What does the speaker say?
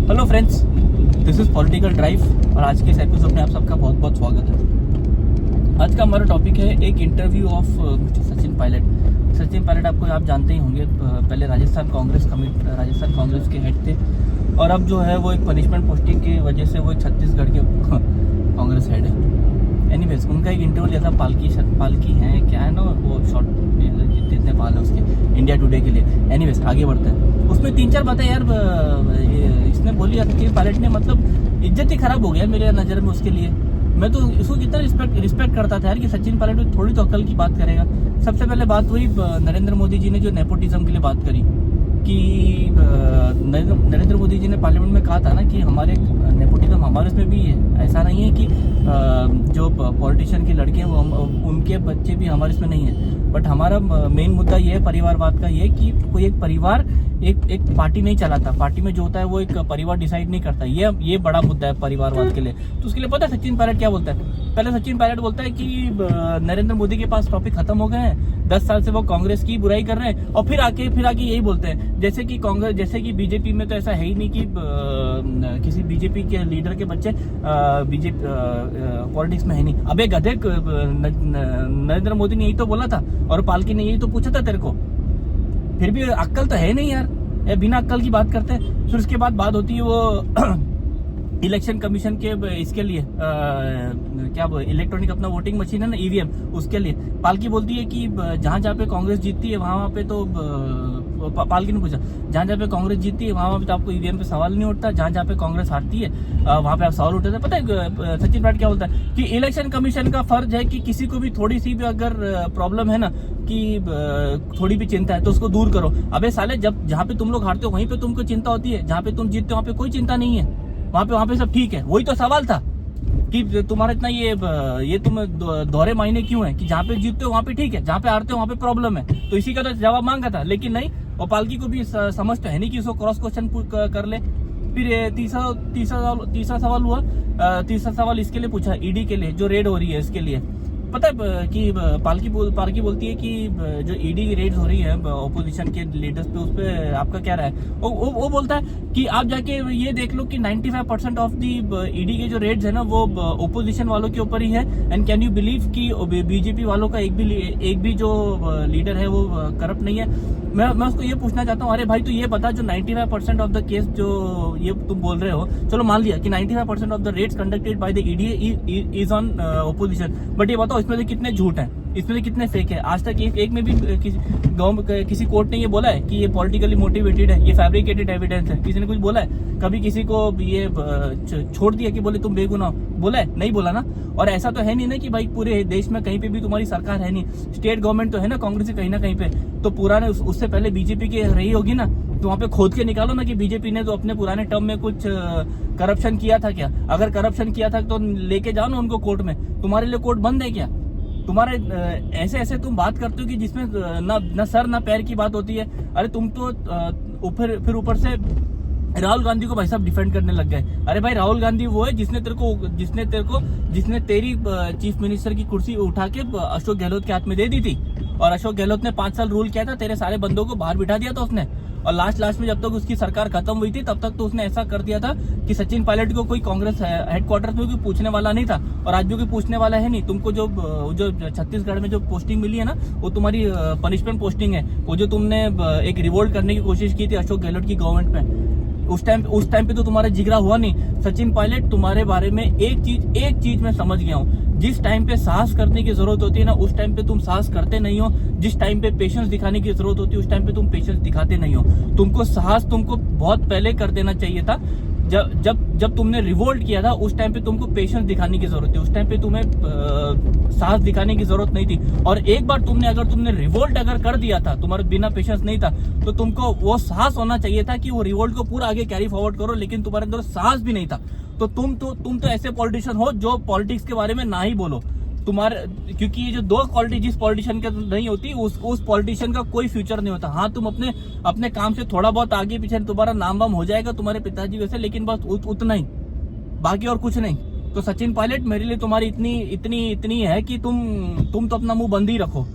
Hello friends, this is political drive और आज के इस एपिसोड में आप सबका बहुत बहुत स्वागत है। आज का हमारा टॉपिक है एक interview of mister Sachin Pilot. Sachin Pilot आप जानते ही होंगे, पहले राजस्थान कांग्रेस के हेड थे और अब जो है वो एक पनिशमेंट पोस्टिंग की वजह से वो एक छत्तीसगढ़ के कांग्रेस हेड है। एनीवेज, उनका एक इंटरव्यू लिया था पालकी है क्या है ना वो शॉर्ट जितने पाल है उसके इंडिया टुडे के लिए। एनीवेज, आगे बढ़ते हैं। उसमें 3-4 बातें यार इसने बोली सचिन पायलट ने, मतलब इज्जत ही खराब हो गया मेरे नज़र में उसके लिए। मैं तो इसको कितना रिस्पेक्ट करता था यार कि सचिन पायलट में थोड़ी तो अकल की बात करेगा। सबसे पहले बात हुई नरेंद्र मोदी जी ने जो नेपोटिज्म के लिए बात करी कि नरेंद्र मोदी जी ने पार्लियामेंट में कहा था ना कि हमारे नेपोटिज्म हमारे इसमें भी है। ऐसा नहीं है कि जो पॉलिटिशियन के लड़के हैं वो उनके बच्चे भी हमारे इसमें नहीं है। बट हमारा मेन मुद्दा ये है परिवारवाद का, ये कि कोई एक परिवार एक पार्टी नहीं चलाता। पार्टी में जो होता है वो एक परिवार डिसाइड नहीं करता। ये बड़ा मुद्दा है परिवारवाद के लिए। तो उसके लिए पता है सचिन पायलट क्या बोलता है? पहले सचिन पायलट बोलता है कि नरेंद्र मोदी के पास टॉपिक खत्म हो गए हैं, 10 साल से वो कांग्रेस की बुराई कर रहे हैं। और फिर आके यही बोलते हैं जैसे कि बीजेपी में तो ऐसा है ही नहीं कि किसी बीजेपी के लीडर के बच्चे बीजेपी पॉलिटिक्स में है नहीं। अबे गधे, नरेंद्र मोदी ने यही तो बोला था और पालकी ने यही तो पूछा था तेरे को। फिर भी अक्ल तो है नहीं यार, बिना अक्ल की बात करते हैं। फिर उसके बाद बात होती है वो इलेक्शन कमीशन के इसके लिए क्या इलेक्ट्रॉनिक अपना वोटिंग मशीन है ना, ईवीएम, उसके लिए पालकी बोलती है कि जहां पे कांग्रेस जीतती है वहां पे तो पालकी ने पूछा जहां पे कांग्रेस जीतती है वहां पे तो आपको ईवीएम पे सवाल नहीं उठता, जहां पे कांग्रेस हारती है वहां पे आप सवाल उठाते हैं। पता है सचिन पायलट क्या बोलता है कि इलेक्शन कमीशन का फर्ज है कि किसी को भी थोड़ी सी भी अगर प्रॉब्लम है ना कि थोड़ी भी चिंता है तो उसको दूर करो। अबे साले, जब जहां पे तुम लोग हारते हो वहीं पे तुमको चिंता होती है, जहां पे तुम जीतते हो वहां पे कोई चिंता नहीं है। वहां पे सब ठीक है। वही तो सवाल था कि तुम्हारा इतना ये तुम दोहरे मायने क्यों है कि जहाँ पे जीतते हो वहां पे ठीक है, जहाँ पे हारते हो वहां पे प्रॉब्लम है। तो इसी का तो जवाब मांगा था, लेकिन नहीं। और पालकी को भी समझ तो है नहीं कि उसको क्रॉस क्वेश्चन कर ले। फिर तीसरा सवाल हुआ। तीसरा सवाल इसके लिए पूछा, ईडी के लिए जो रेड हो रही है इसके लिए। पता है कि पालकी बोलती है कि जो ईडी की रेड हो रही है ऑपोजिशन के लीडर्स पे, उस पे आपका क्या राय है? वो बोलता है कि आप जाके ये देख लो कि 95% ऑफ दी ईडी के जो रेड्स है ना वो ओपोजिशन वालों के ऊपर ही है। एंड कैन यू बिलीव कि बीजेपी वालों का एक भी जो लीडर है वो करप्ट नहीं है। मैं उसको ये पूछना चाहता हूँ, अरे भाई तू ये बता, जो 95% ऑफ द केस जो ये तुम बोल रहे हो, चलो मान लिया कि 95% of the Reds conducted by the ED is on opposition, but ये बताओ इसमें से कितने झूठ हैं, इसमें से कितने फेक है? आज तक एक में भी किसी कोर्ट ने ये बोला है कि ये पॉलिटिकली मोटिवेटेड है, ये फैब्रिकेटेड एविडेंस है? किसी ने कुछ बोला है? कभी किसी को ये छोड़ दिया कि बोले तुम बेगुनाह? बोला है? नहीं बोला ना। और ऐसा तो है नहीं ना कि भाई पूरे देश में कहीं पे भी तुम्हारी सरकार है नहीं, स्टेट गवर्नमेंट तो है ना कांग्रेस की कहीं ना कहीं पे। तो पुराने उससे पहले बीजेपी की रही होगी ना, तो वहां पे खोद के निकालो ना कि बीजेपी ने तो अपने पुराने टर्म में कुछ करप्शन किया था क्या? अगर करप्शन किया था तो लेके जाओ ना उनको कोर्ट में। तुम्हारे लिए कोर्ट बंद है क्या? तुम्हारे ऐसे तुम बात करते हो कि जिसमें ना सर ना पैर की बात होती है। अरे तुम तो फिर ऊपर से राहुल गांधी को भाई साहब डिफेंड करने लग गए। अरे भाई, राहुल गांधी वो है जिसने तेरी चीफ मिनिस्टर की कुर्सी उठा के अशोक गहलोत के हाथ में दे दी थी। और अशोक गहलोत ने 5 साल रूल किया था, तेरे सारे बंदों को बाहर बिठा दिया था उसने। और लास्ट में जब तक उसकी सरकार खत्म हुई थी तब तक तो उसने ऐसा कर दिया था कि सचिन पायलट को कोई कांग्रेस हेडक्वार्टर में कोई पूछने वाला नहीं था, और आज भी कोई पूछने वाला है नहीं। तुमको जो छत्तीसगढ़ में जो पोस्टिंग मिली है ना, वो तुम्हारी पनिशमेंट पोस्टिंग है। वो जो तुमने एक रिवोल्ट करने की कोशिश की थी अशोक गहलोत की गवर्नमेंट में, उस टाइम पे तो तुम्हारा जिगरा हुआ नहीं। सचिन पायलट, तुम्हारे बारे में एक चीज मैं समझ गया हूँ, जिस टाइम पे साहस करने की जरूरत होती है ना उस टाइम पे तुम साहस करते नहीं हो। जिस टाइम पे पेशेंस दिखाने की जरूरत होती है उस टाइम पे तुम पेशेंस दिखाते नहीं हो। तुमको साहस बहुत पहले कर देना चाहिए था। जब तुमने रिवोल्ट किया था उस टाइम पे तुमको पेशेंस दिखाने की जरूरत थी, उस टाइम पे तुम्हें साहस दिखाने की जरूरत नहीं थी। और एक बार तुमने रिवोल्ट अगर कर दिया था, तुम्हारे बिना पेशेंस नहीं था, तो तुमको वो साहस होना चाहिए था कि वो रिवोल्ट को पूरा आगे कैरी फॉरवर्ड करो। लेकिन तुम्हारे अंदर साहस भी नहीं था। तो तुम तो ऐसे पॉलिटिशियन हो जो पॉलिटिक्स के बारे में ना ही बोलो। क्योंकि ये जो 2 क्वालिटी जिस पॉलिटिशियन के नहीं होती उस पॉलिटिशियन का कोई फ्यूचर नहीं होता। हाँ, तुम अपने काम से थोड़ा बहुत आगे पीछे तुम्हारा नाम वाम हो जाएगा तुम्हारे पिताजी वैसे, लेकिन बस उतना ही, बाकी और कुछ नहीं। तो सचिन पायलट, मेरे लिए तुम्हारी इतनी है कि तुम तो अपना मुंह बंद ही रखो।